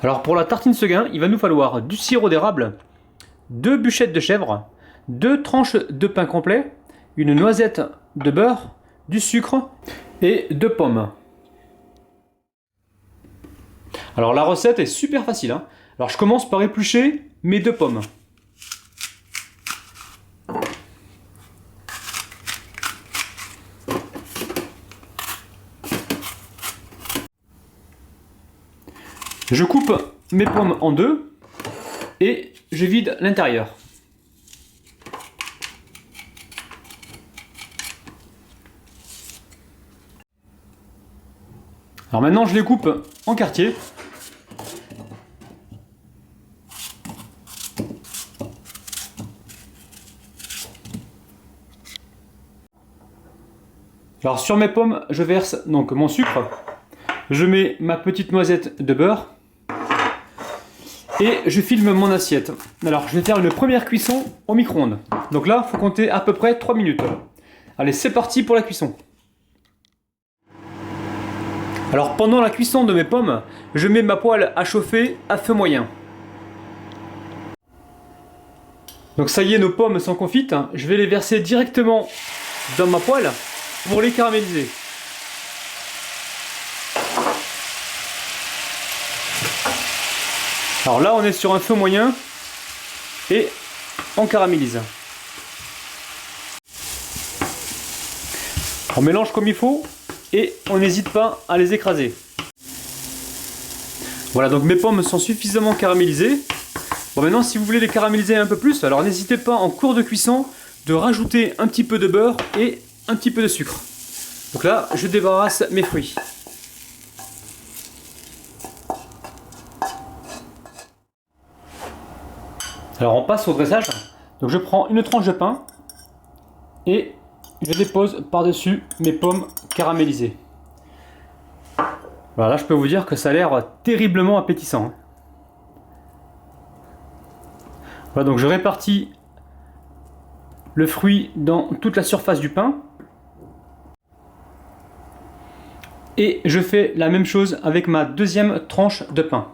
Alors pour la tartine Seguin, il va nous falloir du sirop d'érable, 2 bûchettes de chèvre, 2 tranches de pain complet, une noisette de beurre, du sucre et 2 pommes. Alors la recette est super facile, hein. Alors je commence par éplucher mes 2 pommes. Je coupe mes pommes en deux et je vide l'intérieur. Alors maintenant je les coupe en quartiers. Alors sur mes pommes, je verse donc mon sucre. Je mets ma petite noisette de beurre. Et je filme mon assiette. Alors je vais faire une première cuisson au micro-ondes. Donc là, il faut compter à peu près 3 minutes. Allez, c'est parti pour la cuisson. Alors pendant la cuisson de mes pommes, je mets ma poêle à chauffer à feu moyen. Donc ça y est, nos pommes sont confites. Je vais les verser directement dans ma poêle pour les caraméliser. Alors là, on est sur un feu moyen et on caramélise. On mélange comme il faut et on n'hésite pas à les écraser. Voilà, donc mes pommes sont suffisamment caramélisées. Bon, maintenant, si vous voulez les caraméliser un peu plus, alors n'hésitez pas en cours de cuisson de rajouter un petit peu de beurre et un petit peu de sucre. Donc là, je débarrasse mes fruits. Alors on passe au dressage. Donc je prends une tranche de pain et je dépose par-dessus mes pommes caramélisées. Voilà, là je peux vous dire que ça a l'air terriblement appétissant. Voilà, donc je répartis le fruit dans toute la surface du pain. Et je fais la même chose avec ma deuxième tranche de pain.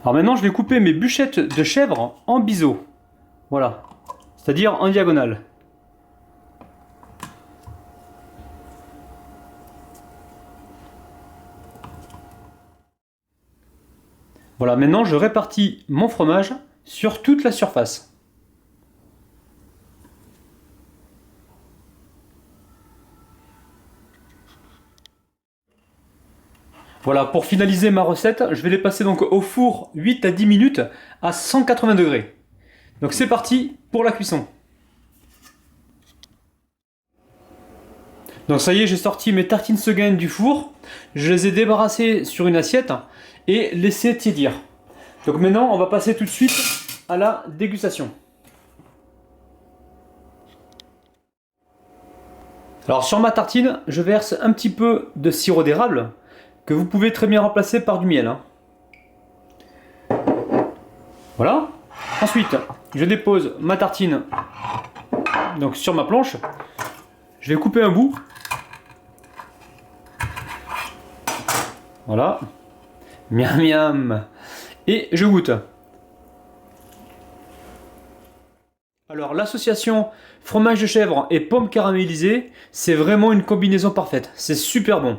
Alors maintenant, je vais couper mes bûchettes de chèvre en biseau. Voilà, c'est-à-dire en diagonale. Voilà, maintenant je répartis mon fromage sur toute la surface. Voilà, pour finaliser ma recette, je vais les passer donc au four 8 à 10 minutes à 180 degrés. Donc c'est parti pour la cuisson. Donc ça y est, j'ai sorti mes tartines Seguin du four. Je les ai débarrassées sur une assiette et laissées tiédir. Donc maintenant, on va passer tout de suite à la dégustation. Alors sur ma tartine, je verse un petit peu de sirop d'érable que vous pouvez très bien remplacer par du miel, hein. Voilà. Ensuite, je dépose ma tartine donc sur ma planche. Je vais couper un bout. Voilà. Miam miam. Et je goûte. Alors l'association fromage de chèvre et pommes caramélisées, c'est vraiment une combinaison parfaite. C'est super bon.